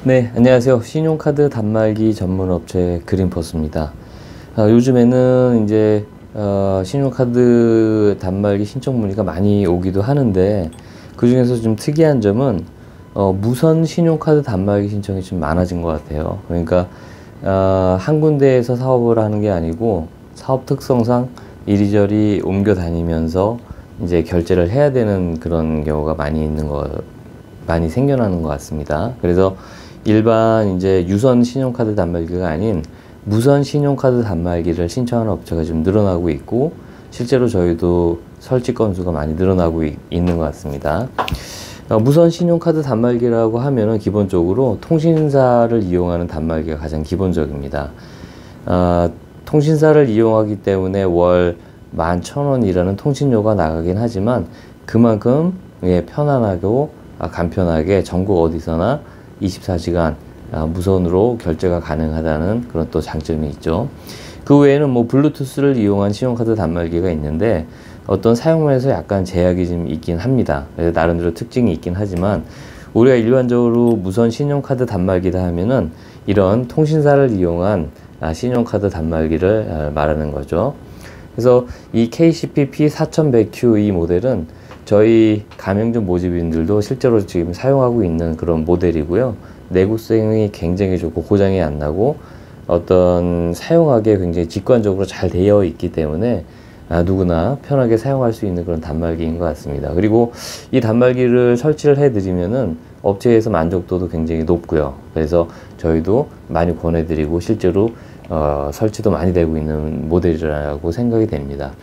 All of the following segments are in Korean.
네, 안녕하세요. 신용카드 단말기 전문 업체 그린퍼스입니다. 요즘에는 이제 신용카드 단말기 신청 문의가 많이 오기도 하는데, 그 중에서 좀 특이한 점은 무선 신용카드 단말기 신청이 좀 많아진 것 같아요. 그러니까 한 군데에서 사업을 하는 게 아니고 사업 특성상 이리저리 옮겨 다니면서 이제 결제를 해야 되는 그런 경우가 많이 생겨나는 것 같습니다. 그래서 일반 이제 유선 신용카드 단말기가 아닌 무선 신용카드 단말기를 신청하는 업체가 좀 늘어나고 있고, 실제로 저희도 설치 건수가 많이 늘어나고 있는 것 같습니다. 무선 신용카드 단말기라고 하면은 기본적으로 통신사를 이용하는 단말기가 가장 기본적입니다. 통신사를 이용하기 때문에 월 11,000원이라는 통신료가 나가긴 하지만, 그만큼 편안하고 간편하게 전국 어디서나 24시간 무선으로 결제가 가능하다는 그런 또 장점이 있죠. 그 외에는 뭐 블루투스를 이용한 신용카드 단말기가 있는데, 어떤 사용면에서 약간 제약이 좀 있긴 합니다. 그래서 나름대로 특징이 있긴 하지만, 우리가 일반적으로 무선 신용카드 단말기다 하면은 이런 통신사를 이용한 신용카드 단말기를 말하는 거죠. 그래서 이 KCP P4100Q 이 모델은 저희 가맹점 모집인들도 실제로 지금 사용하고 있는 그런 모델이고요. 내구성이 굉장히 좋고 고장이 안 나고 어떤 사용하기에 굉장히 직관적으로 잘 되어 있기 때문에 누구나 편하게 사용할 수 있는 그런 단말기인 것 같습니다. 그리고 이 단말기를 설치를 해드리면은 업체에서 만족도도 굉장히 높고요. 그래서 저희도 많이 권해드리고 실제로 설치도 많이 되고 있는 모델이라고 생각이 됩니다.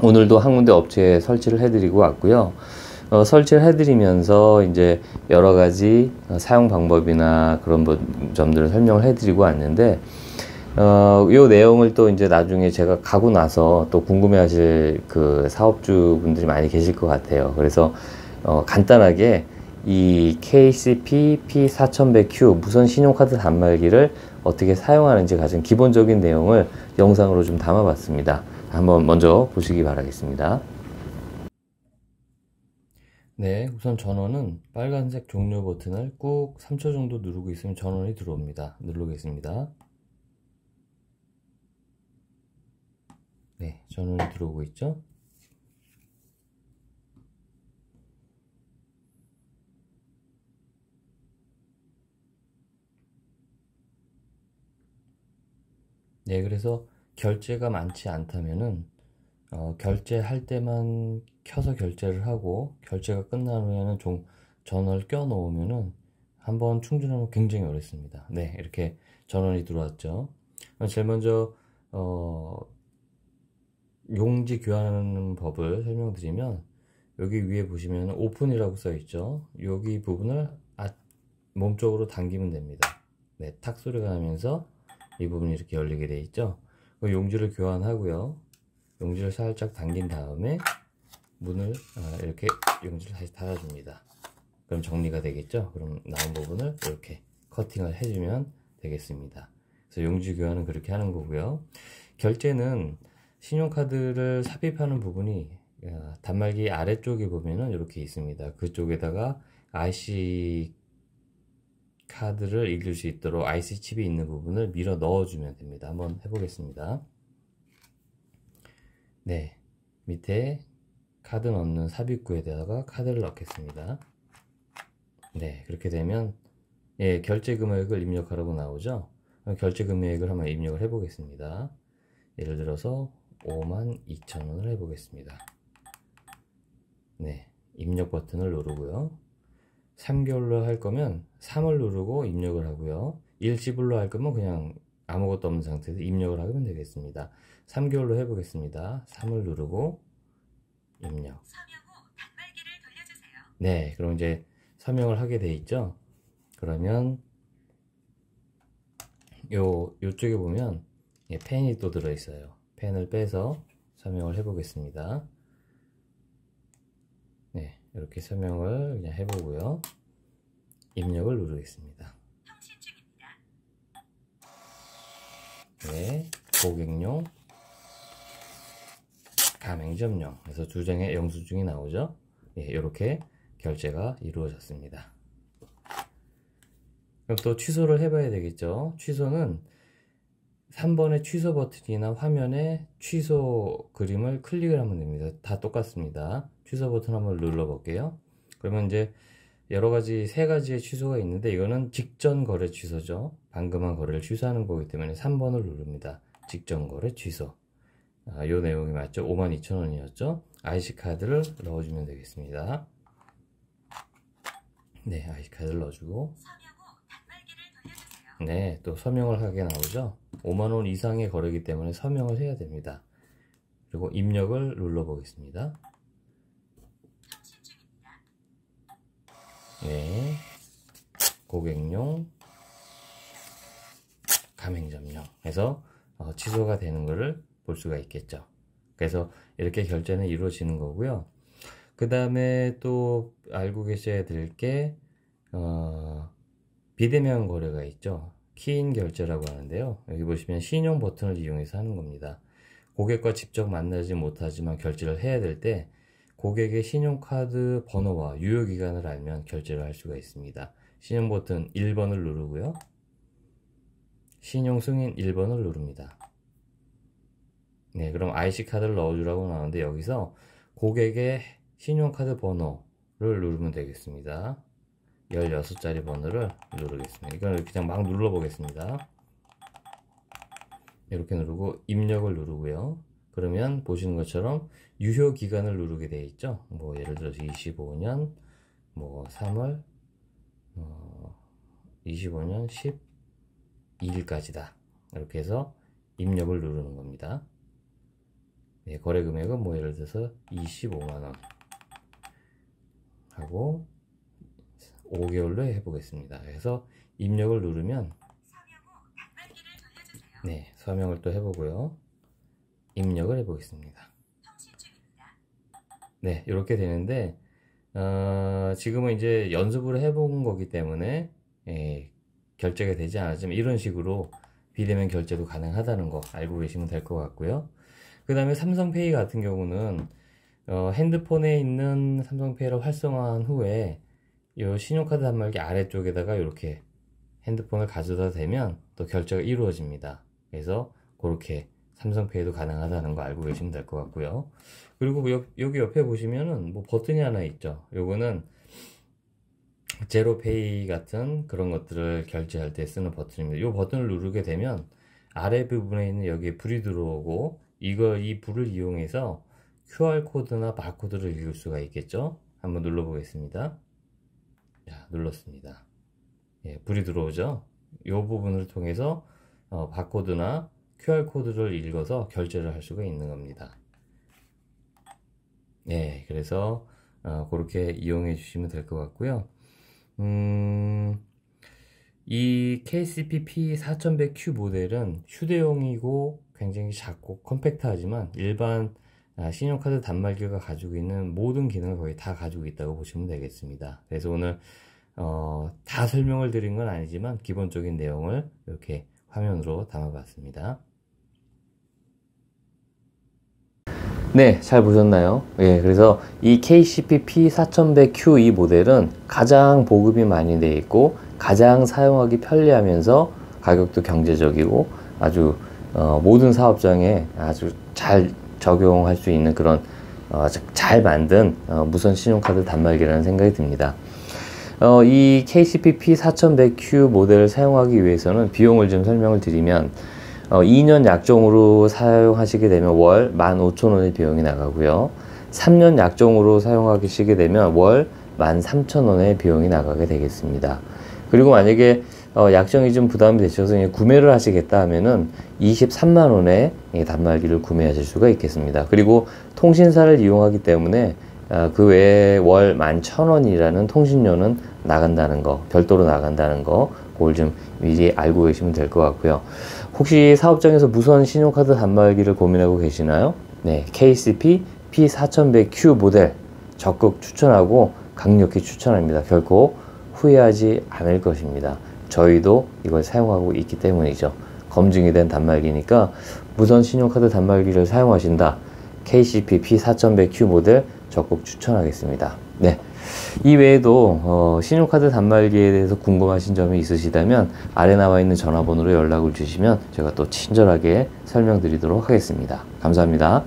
오늘도 한 군데 업체에 설치를 해드리고 왔고요. 설치를 해드리면서 이제 여러 가지 사용 방법이나 그런 점들을 설명을 해드리고 왔는데, 요 내용을 또 이제 나중에 제가 가고 나서 또 궁금해 하실 그 사업주 분들이 많이 계실 것 같아요. 그래서 간단하게 이 KCP P4100Q 무선 신용카드 단말기를 어떻게 사용하는지 가장 기본적인 내용을 영상으로 좀 담아봤습니다. 한번 먼저 보시기 바라겠습니다. 네, 우선 전원은 빨간색 종료 버튼을 꾹 3초 정도 누르고 있으면 전원이 들어옵니다. 누르겠습니다. 네, 전원이 들어오고 있죠? 네, 그래서 결제가 많지 않다면은 결제할 때만 켜서 결제를 하고, 결제가 끝난 후에는 전원을 껴 놓으면은 한번 충전하면 굉장히 어렵습니다. 네, 이렇게 전원이 들어왔죠. 제일 먼저 어, 용지 교환하는 법을 설명드리면, 여기 위에 보시면 오픈이라고 써 있죠. 여기 부분을 몸쪽으로 당기면 됩니다. 네, 탁 소리가 나면서 이 부분이 이렇게 열리게 돼 있죠. 용지를 교환하고요. 용지를 살짝 당긴 다음에 문을 이렇게 용지를 다시 닫아줍니다. 그럼 정리가 되겠죠. 그럼 나온 부분을 이렇게 커팅을 해주면 되겠습니다. 그래서 용지 교환은 그렇게 하는 거고요. 결제는 신용카드를 삽입하는 부분이 단말기 아래쪽에 보면은 이렇게 있습니다. 그쪽에다가 IC 카드를 읽을 수 있도록 IC 칩이 있는 부분을 밀어 넣어주면 됩니다. 한번 해보겠습니다. 네, 밑에 카드 넣는 삽입구에다가 카드를 넣겠습니다. 네, 그렇게 되면 결제 금액을 입력하라고 나오죠. 결제 금액을 한번 입력을 해보겠습니다. 예를 들어서 52,000원을 해보겠습니다. 네, 입력 버튼을 누르고요. 3개월로 할 거면 3을 누르고 입력을 하고요. 일시불로 할 거면 그냥 아무것도 없는 상태에서 입력을 하면 되겠습니다. 3개월로 해보겠습니다. 3을 누르고 입력. 네, 그럼 이제 서명을 하게 돼 있죠. 그러면 요쪽에 보면 펜이 또 들어 있어요. 펜을 빼서 서명을 해 보겠습니다. 네, 이렇게 서명을 그냥 해보고요. 입력을 누르겠습니다. 네, 고객용, 가맹점용, 그래서 두 장의 영수증이 나오죠. 네, 이렇게 결제가 이루어졌습니다. 그럼 또 취소를 해봐야 되겠죠. 취소는 3번의 취소 버튼이나 화면에 취소 그림을 클릭을 하면 됩니다. 다 똑같습니다. 취소 버튼 한번 눌러 볼게요. 그러면 이제 여러 가지, 세 가지의 취소가 있는데, 이거는 직전 거래 취소죠. 방금 한 거래를 취소하는 거기 때문에 3번을 누릅니다. 직전 거래 취소. 요 내용이 맞죠? 52,000원이었죠? IC카드를 넣어주면 되겠습니다. 네, IC카드를 넣어주고. 네, 또 서명을 하게 나오죠? 5만원 이상의 거래이기 때문에 서명을 해야 됩니다. 그리고 입력을 눌러 보겠습니다. 네, 고객용, 가맹점용 해서 취소가 되는 것을 볼 수가 있겠죠. 그래서 이렇게 결제는 이루어지는 거고요. 그 다음에 또 알고 계셔야 될 게 비대면 거래가 있죠. 키인 결제라고 하는데요. 여기 보시면 신용 버튼을 이용해서 하는 겁니다. 고객과 직접 만나지 못하지만 결제를 해야 될 때 고객의 신용카드 번호와 유효기간을 알면 결제를 할 수가 있습니다. 신용 버튼 1번을 누르고요. 신용 승인 1번을 누릅니다. 네, 그럼 IC카드를 넣어주라고 나오는데, 여기서 고객의 신용카드 번호를 누르면 되겠습니다. 16자리 번호를 누르겠습니다. 이건 그냥 막 눌러 보겠습니다. 이렇게 누르고 입력을 누르고요. 그러면 보시는 것처럼 유효 기간을 누르게 되어 있죠. 뭐 예를 들어서 25년 뭐 3월 25년 12일까지다. 이렇게 해서 입력을 누르는 겁니다. 네, 거래 금액은 뭐 예를 들어서 25만원 하고 5개월로 해보겠습니다. 그래서 입력을 누르면 네, 서명을 또 해보고요. 입력을 해보겠습니다. 네, 이렇게 되는데 지금은 이제 연습을 해본 거기 때문에 결제가 되지 않았지만 이런 식으로 비대면 결제도 가능하다는 거 알고 계시면 될 것 같고요. 그 다음에 삼성페이 같은 경우는 핸드폰에 있는 삼성페이를 활성화한 후에 이 신용카드 단말기 아래쪽에다가 이렇게 핸드폰을 가져다 대면 또 결제가 이루어집니다. 그래서 그렇게 삼성페이도 가능하다는 거 알고 계시면 될 것 같고요. 그리고 여기 옆에 보시면은 뭐 버튼이 하나 있죠. 요거는 제로페이 같은 그런 것들을 결제할 때 쓰는 버튼입니다. 이 버튼을 누르게 되면 아래 부분에 있는 여기에 불이 들어오고 이 불을 이용해서 QR코드나 바코드를 읽을 수가 있겠죠. 한번 눌러 보겠습니다. 자, 눌렀습니다. 예, 불이 들어오죠. 이 부분을 통해서 바코드나 QR코드를 읽어서 결제를 할 수가 있는 겁니다. 네, 그래서 그렇게 이용해 주시면 될 것 같고요. 이 KCP P4100Q 모델은 휴대용이고 굉장히 작고 컴팩트하지만 일반 신용카드 단말기가 가지고 있는 모든 기능을 거의 다 가지고 있다고 보시면 되겠습니다. 그래서 오늘 다 설명을 드린 건 아니지만 기본적인 내용을 이렇게 화면으로 담아봤습니다. 네, 잘 보셨나요? 예, 그래서 이 KCP P4100Q 이 모델은 가장 보급이 많이 되어 있고 가장 사용하기 편리하면서 가격도 경제적이고 아주 모든 사업장에 아주 잘 적용할 수 있는 그런 잘 만든 무선 신용카드 단말기라는 생각이 듭니다. 이 KCP P4100Q 모델을 사용하기 위해서는 비용을 좀 설명을 드리면 2년 약정으로 사용하시게 되면 월 15,000원의 비용이 나가고요. 3년 약정으로 사용하시게 되면 월 13,000원의 비용이 나가게 되겠습니다. 그리고 만약에 약정이 좀 부담이 되셔서 구매를 하시겠다 하면은 23만원의 단말기를 구매하실 수가 있겠습니다. 그리고 통신사를 이용하기 때문에 그 외에 월 11,000원이라는 통신료는 나간다는 거, 별도로 나간다는 거, 그걸 좀 미리 알고 계시면 될 것 같고요. 혹시 사업장에서 무선 신용카드 단말기를 고민하고 계시나요? 네, KCP P4100Q 모델 적극 추천하고 강력히 추천합니다. 결코 후회하지 않을 것입니다. 저희도 이걸 사용하고 있기 때문이죠. 검증이 된 단말기니까 무선 신용카드 단말기를 사용하신다. KCP P4100Q 모델 적극 추천하겠습니다. 네, 이 외에도 신용카드 단말기에 대해서 궁금하신 점이 있으시다면 아래 나와 있는 전화번호로 연락을 주시면 제가 또 친절하게 설명드리도록 하겠습니다. 감사합니다.